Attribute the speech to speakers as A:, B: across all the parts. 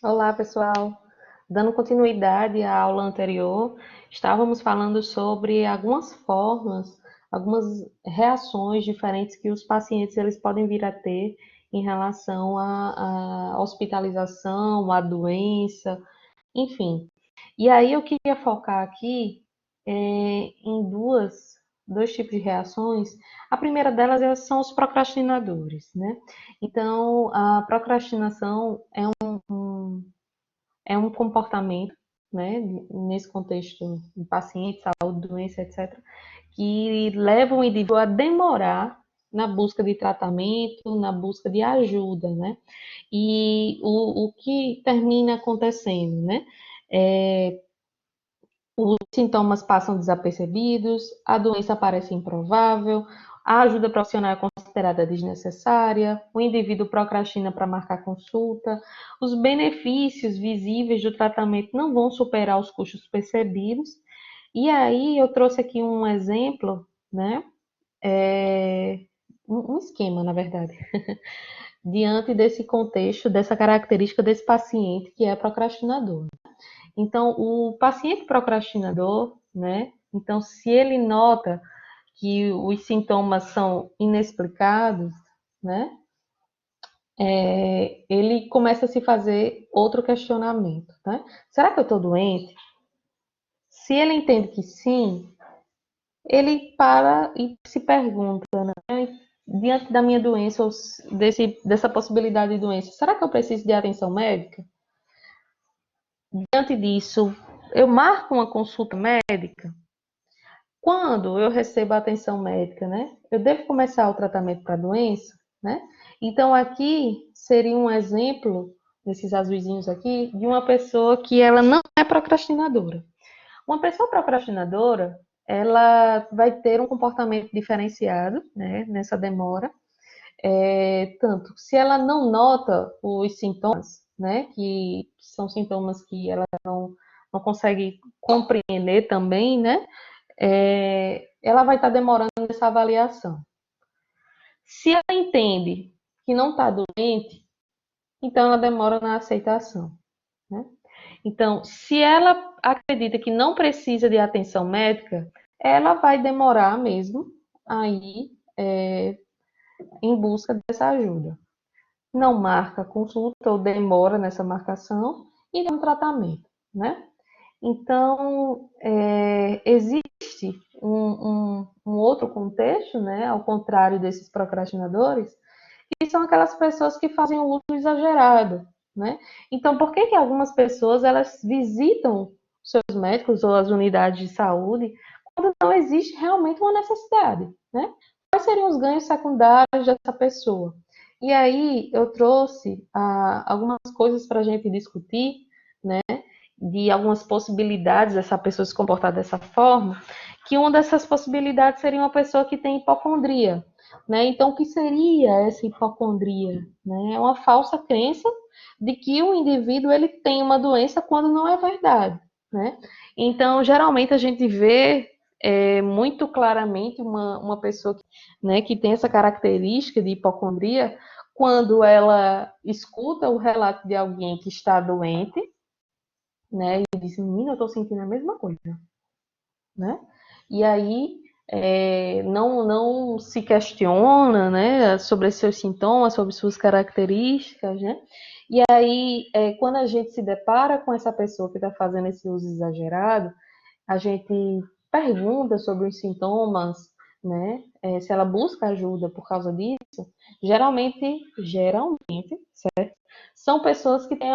A: Olá, pessoal. Dando continuidade à aula anterior, estávamos falando sobre algumas formas, algumas reações diferentes que os pacientes eles podem vir a ter em relação à hospitalização, à doença, enfim. E aí eu queria focar aqui em dois tipos de reações. A primeira delas são os procrastinadores, né? Então, a procrastinação é um comportamento, né, nesse contexto de paciente, saúde, doença, etc., que leva o indivíduo a demorar na busca de tratamento, na busca de ajuda, né? E o que termina acontecendo, né? É, os sintomas passam desapercebidos, a doença parece improvável, a ajuda profissional é considerada desnecessária, o indivíduo procrastina para marcar consulta, os benefícios visíveis do tratamento não vão superar os custos percebidos. E aí eu trouxe aqui um exemplo, né? Um esquema, na verdade, diante desse contexto, dessa característica desse paciente que é procrastinador. Então, o paciente procrastinador, né? Então, se ele nota que os sintomas são inexplicados, né? Ele começa a se fazer outro questionamento, né? Será que eu estou doente? Se ele entende que sim, ele para e se pergunta, né? Diante da minha doença, ou dessa possibilidade de doença, será que eu preciso de atenção médica? Diante disso, eu marco uma consulta médica? Quando eu recebo a atenção médica, né? Eu devo começar o tratamento para a doença, né? Então, aqui seria um exemplo, desses azulzinhos aqui, de uma pessoa que ela não é procrastinadora. Uma pessoa procrastinadora, ela vai ter um comportamento diferenciado, né? Nessa demora. Tanto, se ela não nota os sintomas, né? Que são sintomas que ela não consegue compreender também, né? Ela vai estar demorando nessa avaliação. Se ela entende que não está doente, então ela demora na aceitação, né? Então, se ela acredita que não precisa de atenção médica, ela vai demorar mesmo aí em busca dessa ajuda. Não marca consulta ou demora nessa marcação e dá um tratamento, né? Então, existe um outro contexto, né, ao contrário desses procrastinadores, que são aquelas pessoas que fazem o uso exagerado, né? Então, por que algumas pessoas elas visitam seus médicos ou as unidades de saúde quando não existe realmente uma necessidade, né? Quais seriam os ganhos secundários dessa pessoa? E aí eu trouxe algumas coisas para a gente discutir, né? De algumas possibilidades dessa pessoa se comportar dessa forma, que uma dessas possibilidades seria uma pessoa que tem hipocondria, né? Então, o que seria essa hipocondria? Né? É uma falsa crença de que o indivíduo ele tem uma doença quando não é verdade, né? Então, geralmente a gente vê muito claramente uma pessoa né, que tem essa característica de hipocondria quando ela escuta o relato de alguém que está doente, né? E diz, menina, eu tô sentindo a mesma coisa, né? E aí não se questiona, né, sobre seus sintomas, sobre suas características, né? E aí, quando a gente se depara com essa pessoa que está fazendo esse uso exagerado, a gente pergunta sobre os sintomas, né? Se ela busca ajuda por causa disso, geralmente, são pessoas que têm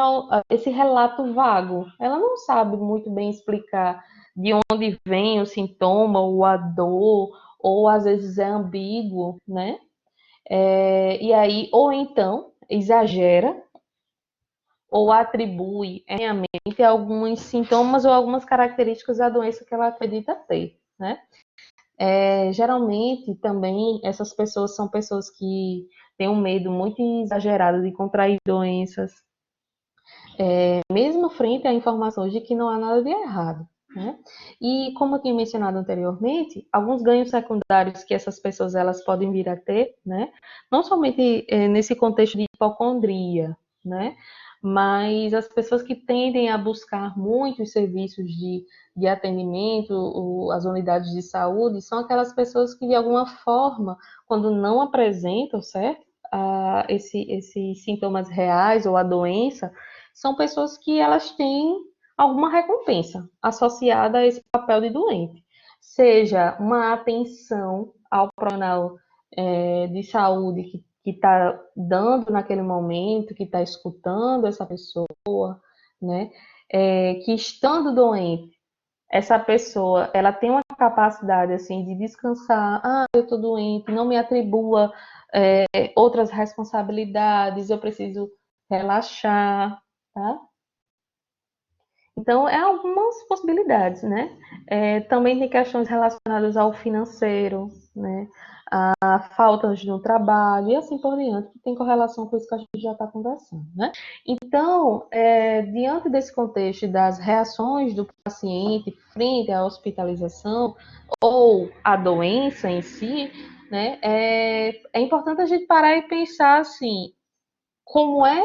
A: esse relato vago. Ela não sabe muito bem explicar de onde vem o sintoma, ou a dor, ou às vezes é ambíguo, né? E aí, ou então, exagera, ou atribui erroneamente alguns sintomas ou algumas características da doença que ela acredita ter, né? Geralmente, também, essas pessoas são pessoas que têm um medo muito exagerado de contrair doenças, mesmo frente a informações de que não há nada de errado. Né? E como eu tinha mencionado anteriormente, alguns ganhos secundários que essas pessoas elas podem vir a ter, né? Não somente nesse contexto de hipocondria, né? Mas as pessoas que tendem a buscar muitos serviços de atendimento, as unidades de saúde, são aquelas pessoas que, de alguma forma, quando não apresentam, certo? Esses sintomas reais ou a doença, são pessoas que elas têm alguma recompensa associada a esse papel de doente. Seja uma atenção ao profissional de saúde que está dando naquele momento, que está escutando essa pessoa, né? Que estando doente, essa pessoa, ela tem uma capacidade, assim, de descansar. Ah, eu estou doente, não me atribua outras responsabilidades, eu preciso relaxar, tá? Então, é algumas possibilidades, né? Também tem questões relacionadas ao financeiro, né? A faltas no trabalho e assim por diante, que tem correlação com isso que a gente já está conversando, né? Então, diante desse contexto das reações do paciente frente à hospitalização ou à doença em si, né? É importante a gente parar e pensar assim, como é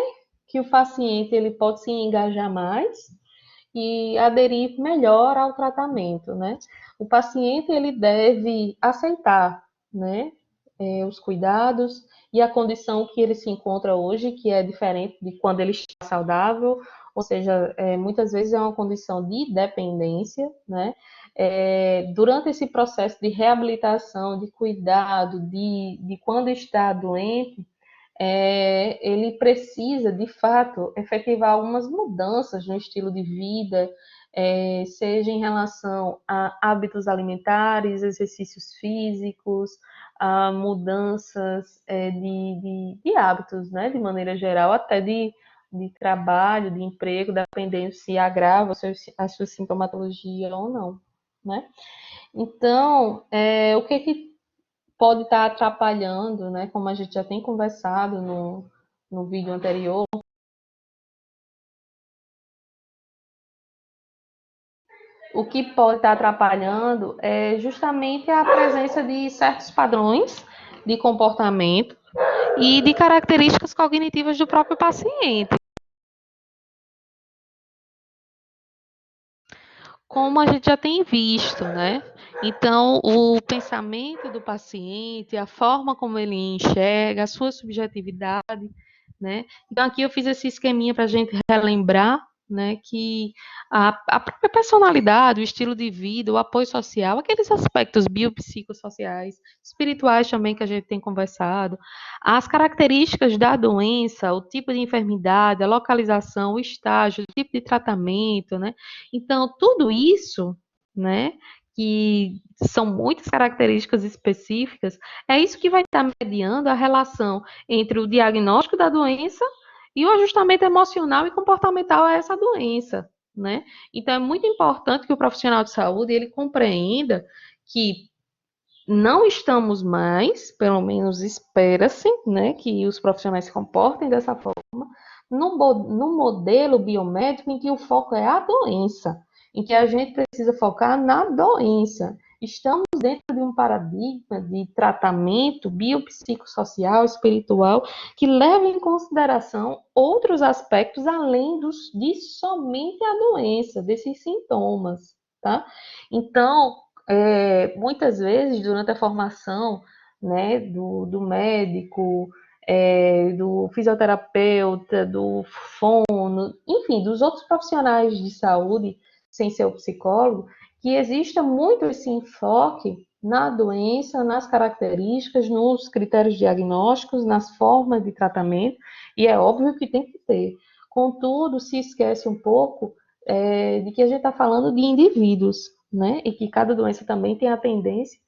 A: que o paciente ele pode se engajar mais e aderir melhor ao tratamento, né? O paciente ele deve aceitar, né, os cuidados e a condição que ele se encontra hoje, que é diferente de quando ele está saudável, ou seja, muitas vezes é uma condição de dependência, né? Durante esse processo de reabilitação, de cuidado, de quando está doente, ele precisa, de fato, efetivar algumas mudanças no estilo de vida, seja em relação a hábitos alimentares, exercícios físicos, a mudanças de hábitos, né, de maneira geral, até de trabalho, de emprego, dependendo se agrava a sua sintomatologia ou não, né? Então, o que pode estar atrapalhando, né? Como a gente já tem conversado no vídeo anterior, o que pode estar atrapalhando é justamente a presença de certos padrões de comportamento e de características cognitivas do próprio paciente. Como a gente já tem visto, né? Então, o pensamento do paciente, a forma como ele enxerga, a sua subjetividade, né? Então, aqui eu fiz esse esqueminha para a gente relembrar, né, que a própria personalidade, o estilo de vida, o apoio social, aqueles aspectos biopsicossociais, espirituais também que a gente tem conversado, as características da doença, o tipo de enfermidade, a localização, o estágio, o tipo de tratamento, né? Então, tudo isso, né, que são muitas características específicas, é isso que vai estar mediando a relação entre o diagnóstico da doença e o ajustamento emocional e comportamental a essa doença, né? Então, é muito importante que o profissional de saúde ele compreenda que não estamos mais, pelo menos espera-se, né, que os profissionais se comportem dessa forma, no modelo biomédico em que o foco é a doença, em que a gente precisa focar na doença. Estamos dentro de um paradigma de tratamento biopsicossocial, espiritual, que leva em consideração outros aspectos além de somente a doença, desses sintomas, tá? Então, muitas vezes, durante a formação, né, do médico, do fisioterapeuta, do fono, enfim, dos outros profissionais de saúde, sem ser o psicólogo, que exista muito esse enfoque na doença, nas características, nos critérios diagnósticos, nas formas de tratamento, e é óbvio que tem que ter. Contudo, se esquece um pouco de que a gente está falando de indivíduos, né? E que cada doença também tem a tendência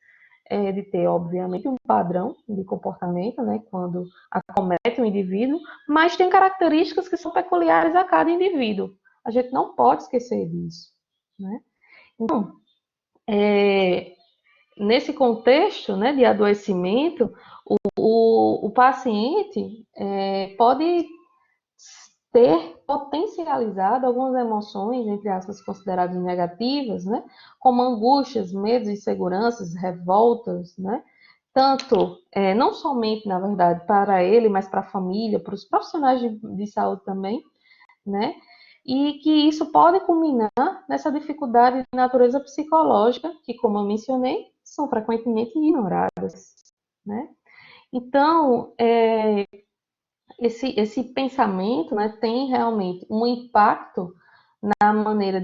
A: de ter, obviamente, um padrão de comportamento, né? Quando acomete o indivíduo, mas tem características que são peculiares a cada indivíduo. A gente não pode esquecer disso, né? Então, nesse contexto, né, de adoecimento, o paciente pode ter potencializado algumas emoções, entre aspas, consideradas negativas, né? Como angústias, medos, inseguranças, revoltas, né? tanto, não somente, na verdade, para ele, mas para a família, para os profissionais de saúde também, né? E que isso pode culminar nessa dificuldade de natureza psicológica, que, como eu mencionei, são frequentemente ignoradas, né? Então, esse pensamento, né, tem realmente um impacto na maneira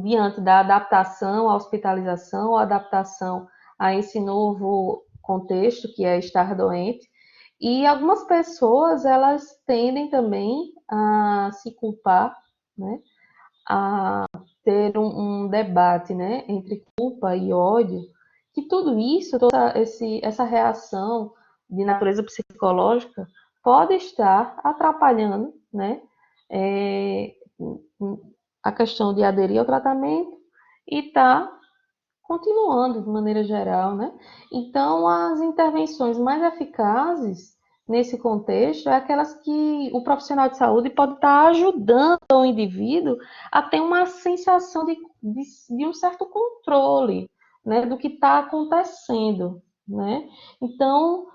A: diante da adaptação à hospitalização, ou adaptação a esse novo contexto que é estar doente. E algumas pessoas, elas tendem também a se culpar, né, a ter um debate, né, entre culpa e ódio, que tudo isso, essa reação de natureza psicológica pode estar atrapalhando, né, é, a questão de aderir ao tratamento e tá continuando de maneira geral, né? Então, as intervenções mais eficazes nesse contexto é aquelas que o profissional de saúde pode estar ajudando o indivíduo a ter uma sensação de um certo controle, né, do que está acontecendo, né? Então,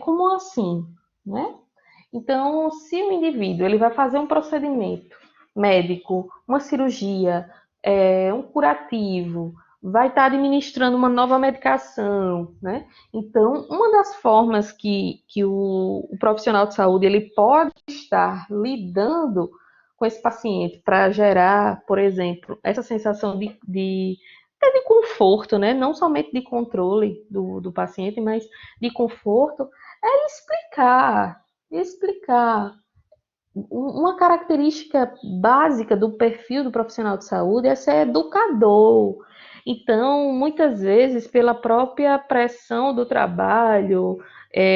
A: como assim, né? Então, se o indivíduo ele vai fazer um procedimento médico, uma cirurgia, um curativo, vai estar administrando uma nova medicação, né? Então, uma das formas que o profissional de saúde ele pode estar lidando com esse paciente para gerar, por exemplo, essa sensação até de conforto, né? Não somente de controle do paciente, mas de conforto, é explicar. Uma característica básica do perfil do profissional de saúde é ser educador. Então, muitas vezes, pela própria pressão do trabalho,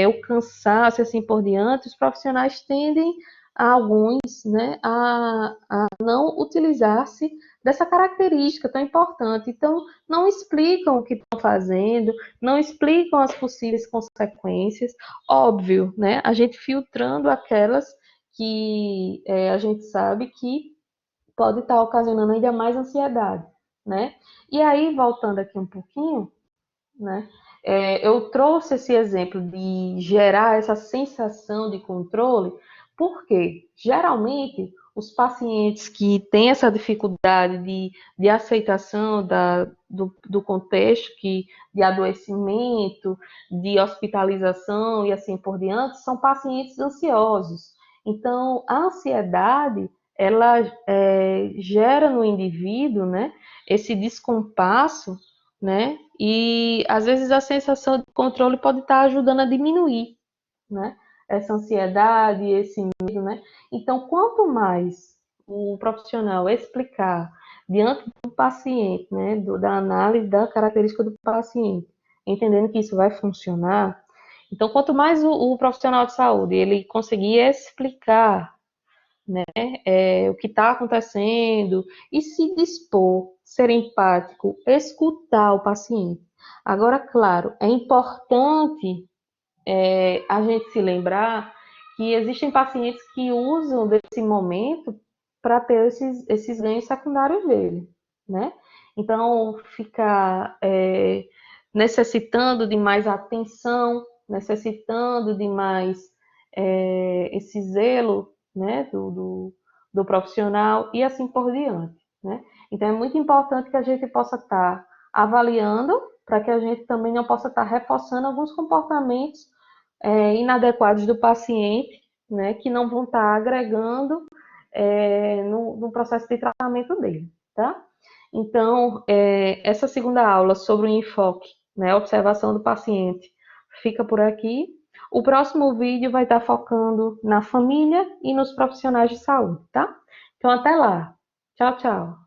A: o cansaço e assim por diante, os profissionais tendem, alguns, né, a não utilizar-se dessa característica tão importante. Então, não explicam o que estão fazendo, não explicam as possíveis consequências. Óbvio, né, a gente filtrando aquelas que a gente sabe que pode estar ocasionando ainda mais ansiedade, né? E aí, voltando aqui um pouquinho, né? Eu trouxe esse exemplo de gerar essa sensação de controle, porque geralmente os pacientes que têm essa dificuldade de aceitação do contexto de adoecimento, de hospitalização e assim por diante, são pacientes ansiosos. Então, a ansiedade, ela gera no indivíduo, né, esse descompasso, né? E às vezes a sensação de controle pode estar ajudando a diminuir, né? Essa ansiedade, esse medo, né? Então, quanto mais o profissional explicar diante do paciente, né, da análise da característica do paciente, entendendo que isso vai funcionar, então quanto mais o profissional de saúde ele conseguir explicar, né, o que está acontecendo e se dispor, ser empático, escutar o paciente. Agora, claro, é importante a gente se lembrar que existem pacientes que usam desse momento para ter esses ganhos secundários dele, né? Então, ficar necessitando de mais atenção, necessitando de mais esse zelo, né, do profissional e assim por diante, né? Então, é muito importante que a gente possa estar avaliando para que a gente também não possa estar reforçando alguns comportamentos inadequados do paciente, né, que não vão estar agregando no processo de tratamento dele, tá? Então, essa segunda aula sobre o enfoque, né, observação do paciente, fica por aqui. O próximo vídeo vai estar focando na família e nos profissionais de saúde, tá? Então, até lá. Tchau, tchau.